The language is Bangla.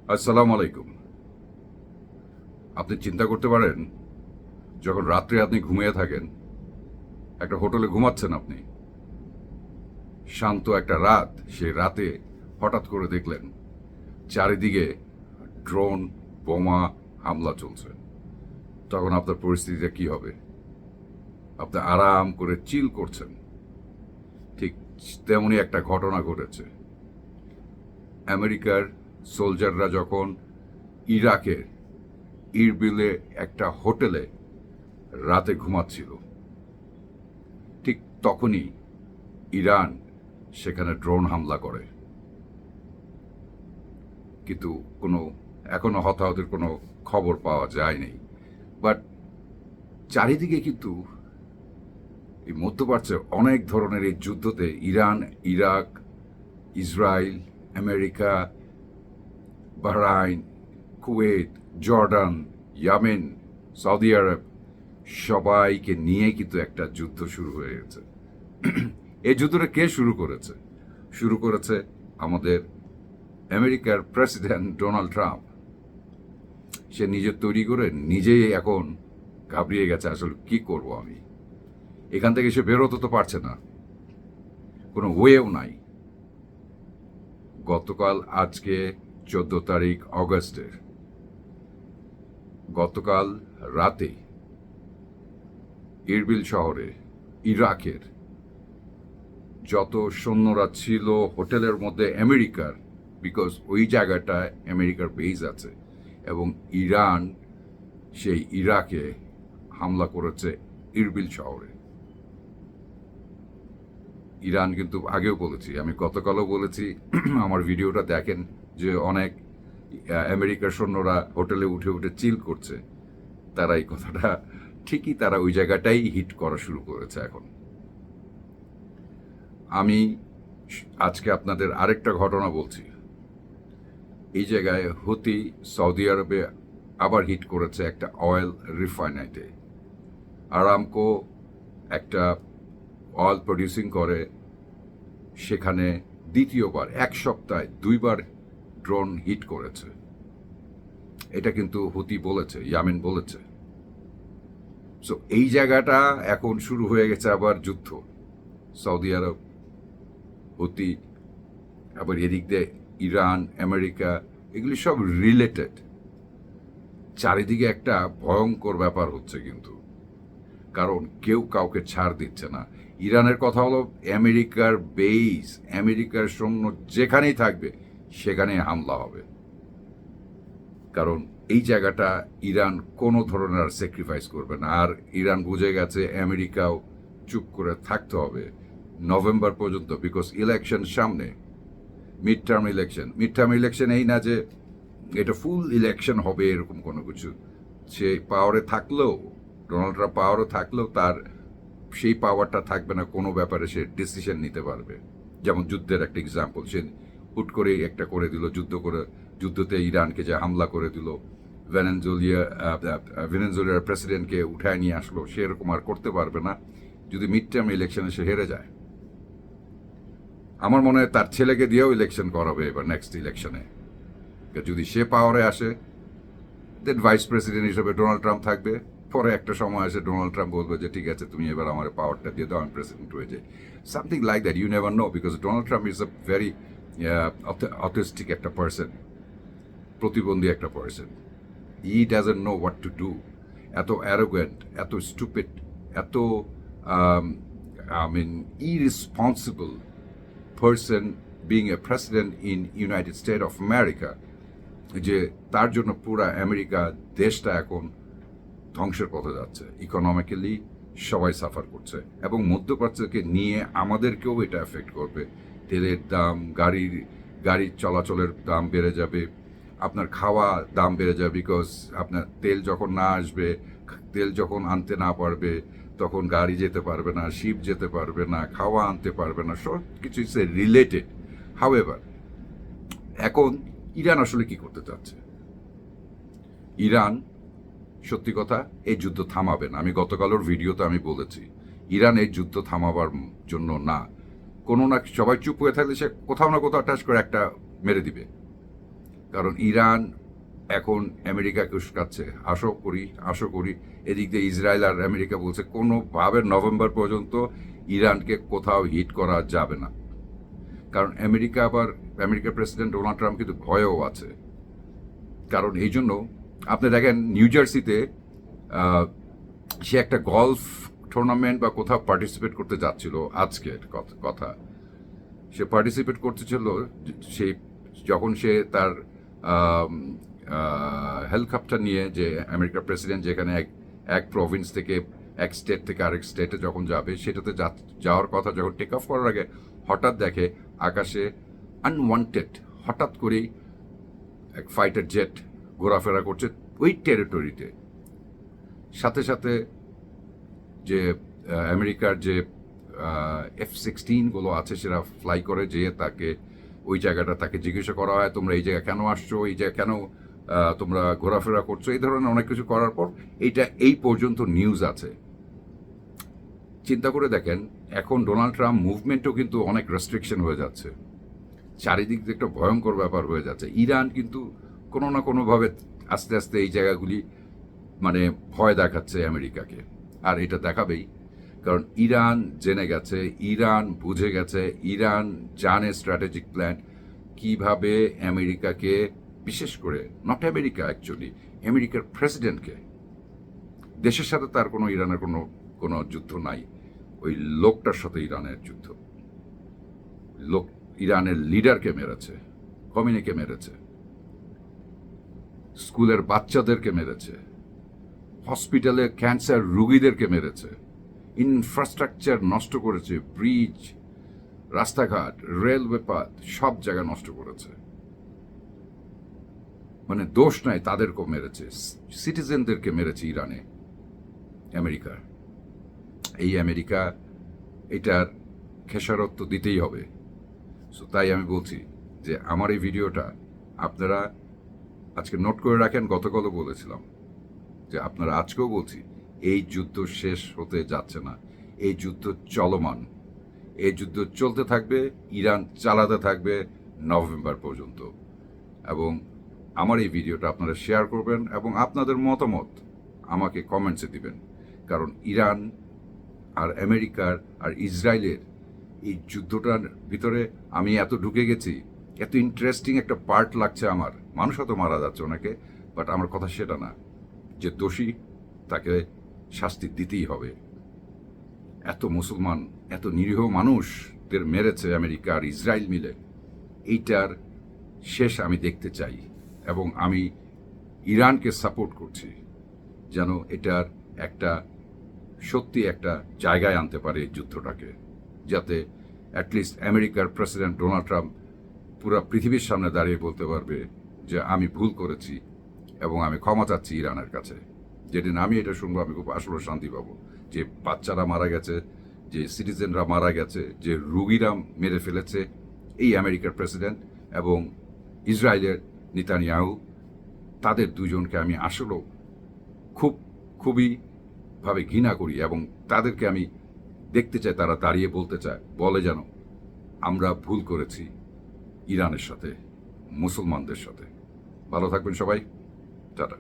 আসসালামু আলাইকুম। আপনি চিন্তা করতে পারেন, যখন রাত্রে আপনি ঘুমিয়ে থাকেন, একটা হোটেলে ঘুমাচ্ছেন আপনি, শান্ত একটা রাত, সেই রাতে হঠাৎ করে দেখলেন চারিদিকে ড্রোন, বোমা হামলা চলছে। তখন আপনার পরিস্থিতিটা কি হবে? আপনি আরাম করে চিল করছেন, ঠিক তেমনই একটা ঘটনা ঘটেছে। আমেরিকার সোলজাররা যখন ইরাকের ইরবিলে একটা হোটেলে রাতে ঘুমাচ্ছিল, ঠিক তখনই ইরান সেখানে ড্রোন হামলা করে। কিন্তু কোনো এখনো হতাহতের কোনো খবর পাওয়া যায়নি। বাট চারিদিকে কিন্তু এই মধ্যপ্রাচ্যে অনেক ধরনের এই যুদ্ধতে Iran, Iraq, Israel, America, Bahrain, Kuwait, Jordan, Yemen, Saudi Arab, সবাইকে নিয়ে কিন্তু একটা যুদ্ধ শুরু হয়ে গেছে। এই যুদ্ধটা কে শুরু করেছে? শুরু করেছে আমাদের আমেরিকার প্রেসিডেন্ট ডোনাল্ড ট্রাম্প। সে নিজে তৈরি করে নিজেই এখন ঘাবড়িয়ে গেছে, আসলে কি করব আমি। এখান থেকে সে বেরোতে তো পারছে না, কোনো ওয়েও নাই। গতকাল, আজকে 14 তারিখ অগস্টের, গতকাল রাতে ইরবিল শহরে ইরাকের যত সৈন্যরা ছিল হোটেলের মধ্যে আমেরিকার, বিকজ ওই জায়গাটায় আমেরিকার বেজ আছে, এবং ইরান সেই ইরাকে হামলা করেছে ইরবিল শহরে। ইরান কিন্তু আগেও বলেছি, আমি গতকালও বলেছি, আমার ভিডিওটা দেখেন, যে অনেক আমেরিকার সৈন্যরা হোটেলে উঠে উঠে চিল করছে। তারা এই কথাটা ঠিকই, তারা ওই জায়গাটাই হিট করা শুরু করেছে এখন। আমি আজকে আপনাদের আরেকটা ঘটনা বলছি। এই জায়গায় হুতি সৌদি আরবে আবার হিট করেছে একটা অয়েল রিফাইনারিতে। আরামকো একটা অয়েল প্রডিউসিং করে, সেখানে দ্বিতীয়বার এক সপ্তাহে 2বার ড্রোন হিট করেছে। এটা কিন্তু হুতি বলেছে, ইয়ামেন বলেছে। সো এই জায়গাটা এখন শুরু হয়ে গেছে আবার যুদ্ধ। সৌদি আরব, হুতি, আবার এদিক দিয়ে ইরান, আমেরিকা, এগুলি সব রিলেটেড। চারিদিকে একটা ভয়ঙ্কর ব্যাপার হচ্ছে কিন্তু, কারণ কেউ কাউকে ছাড় দিচ্ছে না। ইরানের কথা হলো আমেরিকার বেস, আমেরিকার সৈন্য যেখানেই থাকবে সেখানেই হামলা হবে। কারণ এই জায়গাটা ইরান কোনো ধরনের আর স্যাক্রিফাইস করবে না। আর ইরান বুঝে গেছে আমেরিকাও চুপ করে থাকতে হবে নভেম্বর পর্যন্ত, বিকজ ইলেকশন সামনে, মিড টার্ম ইলেকশন এই না যে এটা ফুল ইলেকশন হবে এরকম কোনো কিছু। সে পাওয়ারে থাকলেও, ডোনাল্ড ট্রাম্প পাওয়ারে থাকলেও তার সেই পাওয়ারটা থাকবে না কোনো ব্যাপারে সে ডিসিশন নিতে পারবে। যেমন যুদ্ধের একটা এক্সাম্পল, সে হুট করে একটা করে দিল, যুদ্ধতে ইরানকে যে হামলা করে দিল, ভেনেজুয়েলার প্রেসিডেন্টকে উঠায় নিয়ে আসলো, সেরকম আর করতে পারবে না যদি মিড টার্ম ইলেকশনে সে হেরে যায়। আমার মনে হয় তার ছেলেকে দিয়েও ইলেকশন করাবে এবার নেক্সট ইলেকশনে। যদি সে পাওয়ারে আসে, দেন ভাইস প্রেসিডেন্ট হিসেবে ডোনাল্ড ট্রাম্প থাকবে। পরে একটা সময় আসে ডোনাল্ড ট্রাম্প বলবে যে ঠিক আছে, তুমি এবার আমার পাওয়ারটা দিয়ে দাও, আমি প্রেসিডেন্ট হয়ে যাই। Something like that, you never know, because Donald Trump is a very autistic একটা পার্সন, প্রতিবন্ধী একটা person. He doesn't know what to do. এত অ্যারোগেন্ট, এত স্টুপিড, এত I mean irresponsible person being a president in United State of America, যে তার জন্য পুরা আমেরিকা দেশটা এখন ধ্বংসের পথে যাচ্ছে। ইকোনমিক্যালি সবাই সাফার করছে, এবং মধ্যপ্রাচ্যকে নিয়ে আমাদেরকেও এটা এফেক্ট করবে। তেলের দাম, গাড়ির চলাচলের দাম বেড়ে যাবে, আপনার খাওয়া দাম বেড়ে যাবে, বিকজ আপনার তেল যখন না আসবে, তেল যখন আনতে না পারবে, তখন গাড়ি যেতে পারবে না, শিপ যেতে পারবে না, খাওয়া আনতে পারবে না, সব কিছু ইটস রিলেটেড। হাউএভার, এখন ইরান আসলে কি করতে চাচ্ছে? ইরান সত্যি কথা এই যুদ্ধ থামাবে না। আমি গতকালের ভিডিওতে আমি বলেছি, ইরান এই যুদ্ধ থামাবার জন্য না, কোনো না, সবাই চুপ হয়ে থাকলে সে কোথাও না কোথাও টাচ করে একটা মেরে দিবে। কারণ ইরান এখন আমেরিকাকে উস্কাচ্ছে। আশা করি এদিক দিয়ে ইসরায়েল আর আমেরিকা বলছে কোনোভাবে নভেম্বর পর্যন্ত ইরানকে কোথাও হিট করা যাবে না। কারণ আমেরিকার প্রেসিডেন্ট ডোনাল্ড ট্রাম্প কিন্তু ভয়ও আছে। কারণ এই জন্য আপনি দেখেন নিউ জার্সিতে সে একটা গলফ টুর্নামেন্ট বা কোথাও পার্টিসিপেট করতে যাচ্ছিল, আজকের কথা। সে পার্টিসিপেট করতেছিল সেই যখন সে তার হেলিকপ্টার নিয়ে, যে আমেরিকার প্রেসিডেন্ট যেখানে এক প্রভিন্স থেকে এক স্টেট থেকে আরেক স্টেটে যখন যাবে, সেটাতে যাওয়ার কথা যখন টেক অফ করার আগে হঠাৎ দেখে আকাশে আনওয়ান্টেড হঠাৎ করেই এক ফাইটার জেট ঘোরাফেরা করছে ওই টেরিটরিতে। সাথে সাথে যে আমেরিকার যে F-16 আছে সেটা ফ্লাই করে, যেয়ে তাকে ওই জায়গাটা তাকে জিজ্ঞাসা করা হয়, তোমরা এই জায়গায় কেন আসছো, এই জায়গায় কেন তোমরা ঘোরাফেরা করছো, এই ধরনের অনেক কিছু করার পর এইটা এই পর্যন্ত নিউজ আছে। চিন্তা করে দেখেন, এখন ডোনাল্ড ট্রাম্প মুভমেন্টও কিন্তু অনেক রেস্ট্রিকশন হয়ে যাচ্ছে, চারিদিক দিয়ে একটা ভয়ঙ্কর ব্যাপার হয়ে যাচ্ছে। ইরান কিন্তু কোনো না কোনোভাবে আস্তে আস্তে এই জায়গাগুলি মানে ভয় দেখাচ্ছে আমেরিকাকে, আর এটা দেখাবেই। কারণ ইরান জেনে গেছে, ইরান বুঝে গেছে, ইরান জানে স্ট্র্যাটেজিক প্ল্যান কিভাবে আমেরিকাকে, বিশেষ করে নট আমেরিকা অ্যাকচুয়ালি, আমেরিকার প্রেসিডেন্টকে, দেশের সাথে তার কোনো ইরানের কোনো যুদ্ধ নাই, ওই লোকটার সাথে ইরানের যুদ্ধ। ইরানের লিডারকে মেরেছে, খমেনিকে মেরেছে, স্কুলের বাচ্চাদেরকে মেরেছে, হসপিটালে ক্যান্সার রোগীদেরকে মেরেছে, ইনফ্রাস্ট্রাকচার নষ্ট করেছে, ব্রিজ, রাস্তাঘাট, রেলওয়ে পাত সব জায়গা নষ্ট করেছে। মানে দোষ নাই, তাদেরকেও মেরেছে, সিটিজেনদেরকে মেরেছে ইরানে আমেরিকা। এই আমেরিকা এটার খেসারত তো দিতেই হবে। সো তাই আমি বলছি যে আমার এই ভিডিওটা আপনারা আজকে নোট করে রাখেন। গতকালও বলেছিলাম যে আপনারা আজকেও বলছি, এই যুদ্ধ শেষ হতে যাচ্ছে না, এই যুদ্ধ চলমান, এই যুদ্ধ চলতে থাকবে, ইরান চালাতে থাকবে নভেম্বর পর্যন্ত। এবং আমার এই ভিডিওটা আপনারা শেয়ার করবেন এবং আপনাদের মতামত আমাকে কমেন্টসে দিবেন। কারণ ইরান আর আমেরিকার আর ইসরায়েলের এই যুদ্ধটার ভিতরে আমি এত ঢুকে গেছি, এত ইন্টারেস্টিং একটা পার্ট লাগছে আমার। মানুষ হয়তো মারা যাচ্ছে অনেকে, বাট আমার কথা সেটা না, যে দোষী তাকে শাস্তি দিতেই হবে। এত মুসলমান, এত নিরীহ মানুষদের মেরেছে আমেরিকা আর ইসরায়েল মিলে, এইটার শেষ আমি দেখতে চাই। এবং আমি ইরানকে সাপোর্ট করছি যেন এটার একটা সত্যি একটা জায়গায় আনতে পারে এই যুদ্ধটাকে, যাতে অ্যাটলিস্ট আমেরিকার প্রেসিডেন্ট ডোনাল্ড ট্রাম্প পুরো পৃথিবীর সামনে দাঁড়িয়ে বলতে পারবে যে আমি ভুল করেছি এবং আমি ক্ষমা চাচ্ছি ইরানের কাছে। যেদিন আমি এটা শুনবো আমি খুব আসলে শান্তি পাবো, যে বাচ্চারা মারা গেছে, যে সিটিজেনরা মারা গেছে, যে রোগীরা মেরে ফেলেছে এই আমেরিকার প্রেসিডেন্ট এবং ইসরায়েলের নেতানিয়াহু, তাদের দুজনকে আমি আসলেও খুবই ভাবে ঘৃণা করি এবং তাদেরকে আমি দেখতে চাই তারা দাঁড়িয়ে বলে যেন আমরা ভুল করেছি ইরানের সাথে, মুসলমানদের সাথে। ভালো থাকবেন সবাই, টাটা।